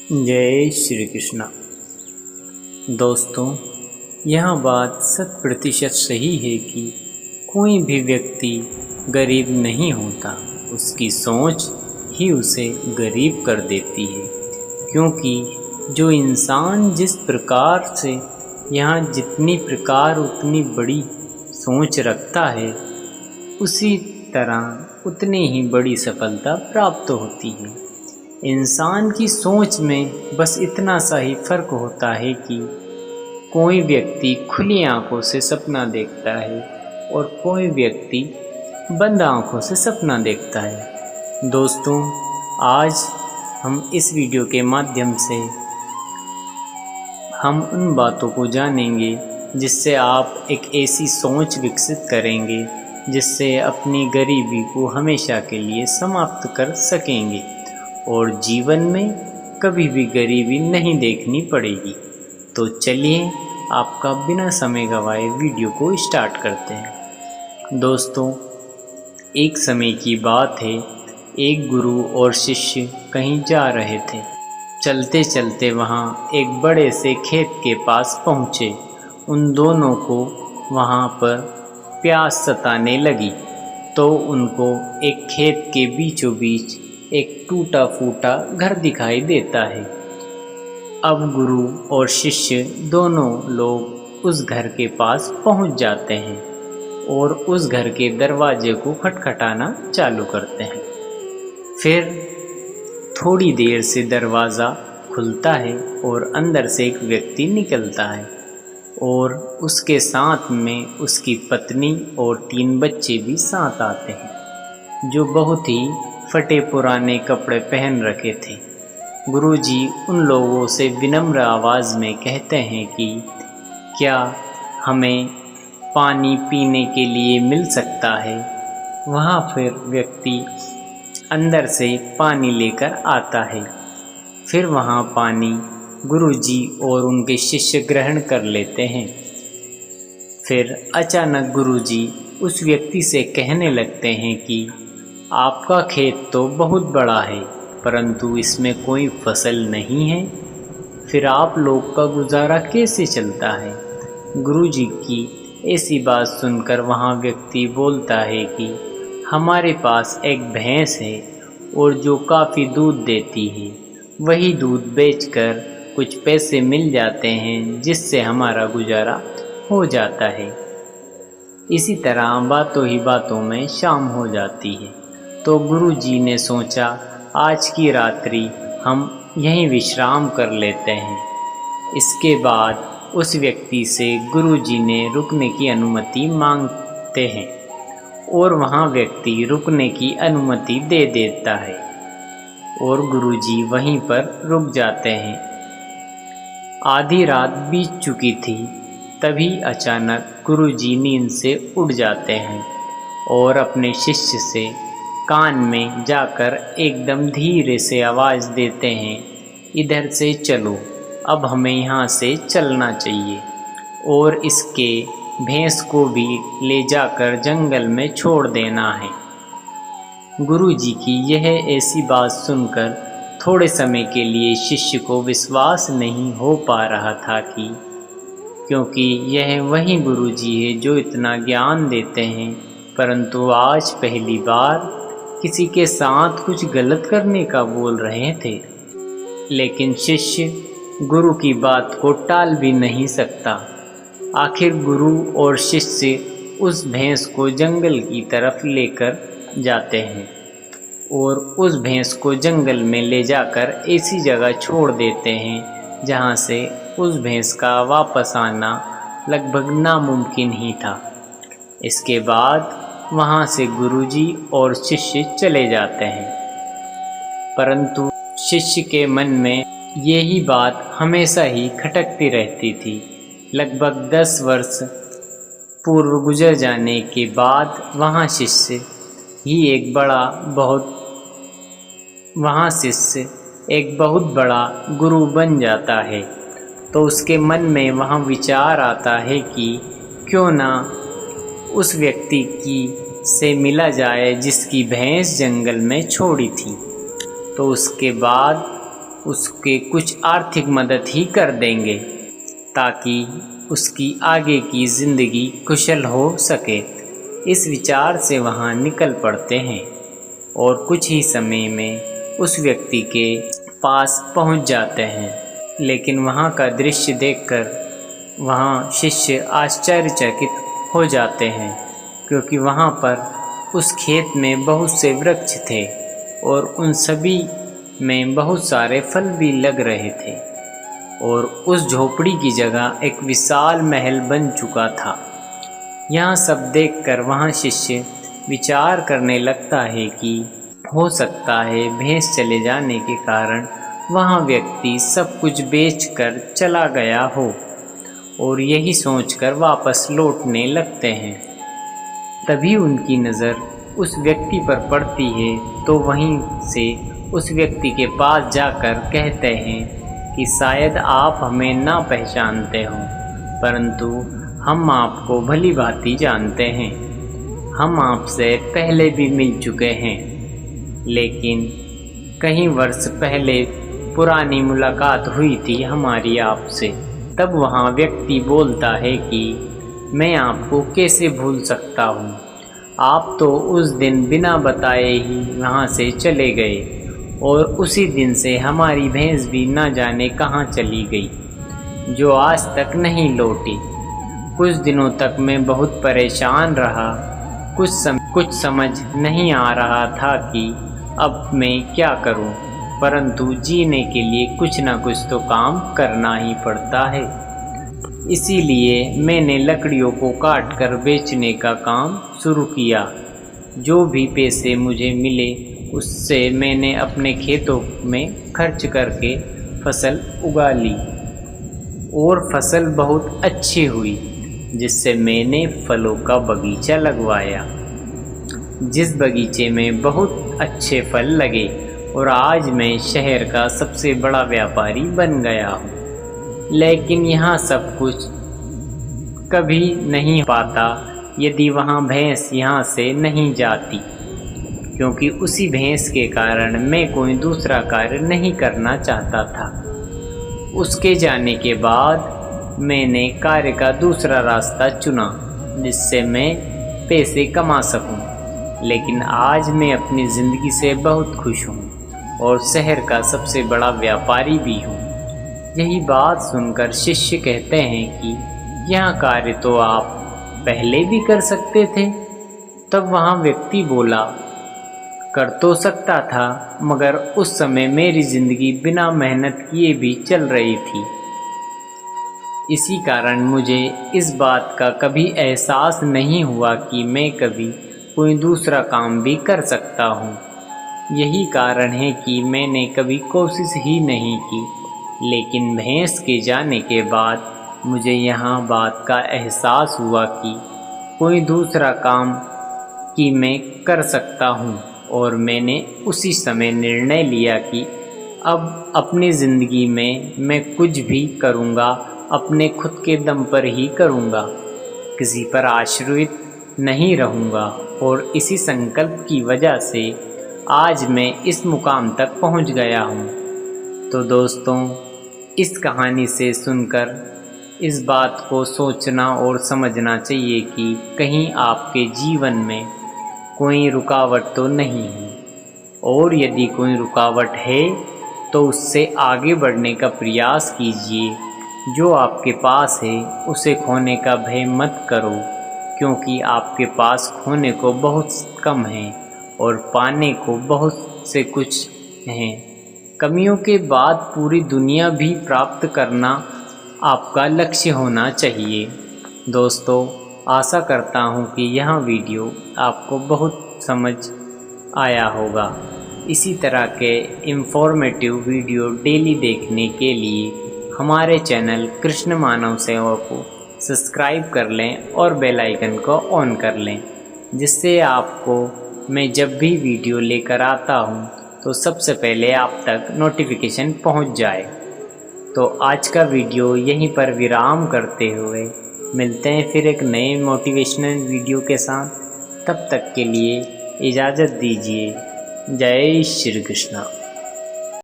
जय श्री कृष्णा। दोस्तों, यह बात 100% सही है कि कोई भी व्यक्ति गरीब नहीं होता, उसकी सोच ही उसे गरीब कर देती है। क्योंकि जो इंसान जिस प्रकार से यहाँ जितनी प्रकार उतनी बड़ी सोच रखता है, उसी तरह उतनी ही बड़ी सफलता प्राप्त होती है। इंसान की सोच में बस इतना सा ही फर्क होता है कि कोई व्यक्ति खुली आंखों से सपना देखता है और कोई व्यक्ति बंद आंखों से सपना देखता है। दोस्तों, आज हम इस वीडियो के माध्यम से हम उन बातों को जानेंगे जिससे आप एक ऐसी सोच विकसित करेंगे जिससे अपनी गरीबी को हमेशा के लिए समाप्त कर सकेंगे और जीवन में कभी भी गरीबी नहीं देखनी पड़ेगी। तो चलिए, आपका बिना समय गंवाए वीडियो को स्टार्ट करते हैं। दोस्तों, एक समय की बात है, एक गुरु और शिष्य कहीं जा रहे थे। चलते चलते वहाँ एक बड़े से खेत के पास पहुँचे। उन दोनों को वहाँ पर प्यास सताने लगी, तो उनको एक खेत के बीचों बीच एक टूटा फूटा घर दिखाई देता है। अब गुरु और शिष्य दोनों लोग उस घर के पास पहुंच जाते हैं और उस घर के दरवाजे को खटखटाना चालू करते हैं। फिर थोड़ी देर से दरवाज़ा खुलता है और अंदर से एक व्यक्ति निकलता है और उसके साथ में उसकी पत्नी और 3 बच्चे भी साथ आते हैं, जो बहुत ही फटे पुराने कपड़े पहन रखे थे। गुरुजी उन लोगों से विनम्र आवाज़ में कहते हैं कि क्या हमें पानी पीने के लिए मिल सकता है। वहाँ फिर व्यक्ति अंदर से पानी लेकर आता है। फिर वहाँ पानी गुरुजी और उनके शिष्य ग्रहण कर लेते हैं। फिर अचानक गुरुजी उस व्यक्ति से कहने लगते हैं कि आपका खेत तो बहुत बड़ा है, परंतु इसमें कोई फसल नहीं है। फिर आप लोग का गुजारा कैसे चलता है। गुरुजी की ऐसी बात सुनकर वहाँ व्यक्ति बोलता है कि हमारे पास एक भैंस है और जो काफ़ी दूध देती है। वही दूध बेचकर कुछ पैसे मिल जाते हैं, जिससे हमारा गुजारा हो जाता है। इसी तरह बातों ही बातों में शाम हो जाती है। तो गुरुजी ने सोचा, आज की रात्रि हम यहीं विश्राम कर लेते हैं। इसके बाद उस व्यक्ति से गुरुजी ने रुकने की अनुमति मांगते हैं और वहाँ व्यक्ति रुकने की अनुमति दे देता है और गुरुजी वहीं पर रुक जाते हैं। आधी रात बीत चुकी थी, तभी अचानक गुरुजी नींद से उठ जाते हैं और अपने शिष्य से कान में जाकर एकदम धीरे से आवाज़ देते हैं, इधर से चलो, अब हमें यहाँ से चलना चाहिए और इसके भैंस को भी ले जाकर जंगल में छोड़ देना है। गुरुजी की यह ऐसी बात सुनकर थोड़े समय के लिए शिष्य को विश्वास नहीं हो पा रहा था क्योंकि यह वही गुरुजी है जो इतना ज्ञान देते हैं, परंतु आज पहली बार किसी के साथ कुछ गलत करने का बोल रहे थे। लेकिन शिष्य गुरु की बात को टाल भी नहीं सकता। आखिर गुरु और शिष्य उस भैंस को जंगल की तरफ लेकर जाते हैं और उस भैंस को जंगल में ले जाकर ऐसी जगह छोड़ देते हैं जहाँ से उस भैंस का वापस आना लगभग नामुमकिन ही था। इसके बाद वहाँ से गुरुजी और शिष्य चले जाते हैं, परंतु शिष्य के मन में यही बात हमेशा ही खटकती रहती थी। लगभग 10 वर्ष पूर्व गुजर जाने के बाद वहाँ शिष्य एक बहुत बड़ा गुरु बन जाता है। तो उसके मन में वहाँ विचार आता है कि क्यों ना उस व्यक्ति से मिला जाए जिसकी भैंस जंगल में छोड़ी थी। तो उसके बाद उसके कुछ आर्थिक मदद ही कर देंगे ताकि उसकी आगे की ज़िंदगी कुशल हो सके। इस विचार से वहाँ निकल पड़ते हैं और कुछ ही समय में उस व्यक्ति के पास पहुँच जाते हैं। लेकिन वहाँ का दृश्य देखकर वहाँ शिष्य आश्चर्यचकित हो जाते हैं, क्योंकि वहाँ पर उस खेत में बहुत से वृक्ष थे और उन सभी में बहुत सारे फल भी लग रहे थे और उस झोपड़ी की जगह एक विशाल महल बन चुका था। यह सब देखकर वहाँ शिष्य विचार करने लगता है कि हो सकता है भैंस चले जाने के कारण वहाँ व्यक्ति सब कुछ बेचकर चला गया हो, और यही सोचकर वापस लौटने लगते हैं। तभी उनकी नज़र उस व्यक्ति पर पड़ती है, तो वहीं से उस व्यक्ति के पास जाकर कहते हैं कि शायद आप हमें ना पहचानते हो, परंतु हम आपको भली भांति जानते हैं। हम आपसे पहले भी मिल चुके हैं, लेकिन कई वर्ष पहले पुरानी मुलाकात हुई थी हमारी आपसे। तब वहाँ व्यक्ति बोलता है कि मैं आपको कैसे भूल सकता हूँ, आप तो उस दिन बिना बताए ही वहाँ से चले गए और उसी दिन से हमारी भैंस भी ना जाने कहाँ चली गई, जो आज तक नहीं लौटी। कुछ दिनों तक मैं बहुत परेशान रहा, कुछ समझ नहीं आ रहा था कि अब मैं क्या करूं, परंतु जीने के लिए कुछ ना कुछ तो काम करना ही पड़ता है। इसीलिए मैंने लकड़ियों को काटकर बेचने का काम शुरू किया। जो भी पैसे मुझे मिले उससे मैंने अपने खेतों में खर्च करके फसल उगा ली और फसल बहुत अच्छी हुई, जिससे मैंने फलों का बगीचा लगवाया, जिस बगीचे में बहुत अच्छे फल लगे और आज मैं शहर का सबसे बड़ा व्यापारी बन गया हूँ। लेकिन यहाँ सब कुछ कभी नहीं पाता यदि वहाँ भैंस यहाँ से नहीं जाती, क्योंकि उसी भैंस के कारण मैं कोई दूसरा कार्य नहीं करना चाहता था। उसके जाने के बाद मैंने कार्य का दूसरा रास्ता चुना, जिससे मैं पैसे कमा सकूं। लेकिन आज मैं अपनी ज़िंदगी से बहुत खुश हूं और शहर का सबसे बड़ा व्यापारी भी हूं। यही बात सुनकर शिष्य कहते हैं कि यह कार्य तो आप पहले भी कर सकते थे। तब वहाँ व्यक्ति बोला, कर तो सकता था, मगर उस समय मेरी ज़िंदगी बिना मेहनत किए भी चल रही थी। इसी कारण मुझे इस बात का कभी एहसास नहीं हुआ कि मैं कभी कोई दूसरा काम भी कर सकता हूँ। यही कारण है कि मैंने कभी कोशिश ही नहीं की। लेकिन भैंस के जाने के बाद मुझे यहाँ बात का एहसास हुआ कि कोई दूसरा काम कि मैं कर सकता हूँ, और मैंने उसी समय निर्णय लिया कि अब अपनी ज़िंदगी में मैं कुछ भी करूँगा अपने खुद के दम पर ही करूँगा, किसी पर आश्रित नहीं रहूँगा। और इसी संकल्प की वजह से आज मैं इस मुकाम तक पहुँच गया हूँ। तो दोस्तों, इस कहानी से सुनकर इस बात को सोचना और समझना चाहिए कि कहीं आपके जीवन में कोई रुकावट तो नहीं है, और यदि कोई रुकावट है तो उससे आगे बढ़ने का प्रयास कीजिए। जो आपके पास है उसे खोने का भय मत करो, क्योंकि आपके पास खोने को बहुत कम है और पाने को बहुत से कुछ हैं। कमियों के बाद पूरी दुनिया भी प्राप्त करना आपका लक्ष्य होना चाहिए। दोस्तों, आशा करता हूँ कि यह वीडियो आपको बहुत समझ आया होगा। इसी तरह के इन्फॉर्मेटिव वीडियो डेली देखने के लिए हमारे चैनल कृष्ण मानव सेवा को सब्सक्राइब कर लें और बेल आइकन को ऑन कर लें, जिससे आपको मैं जब भी वीडियो लेकर आता हूं तो सबसे पहले आप तक नोटिफिकेशन पहुंच जाए। तो आज का वीडियो यहीं पर विराम करते हुए मिलते हैं फिर एक नए मोटिवेशनल वीडियो के साथ। तब तक के लिए इजाज़त दीजिए। जय श्री कृष्ण।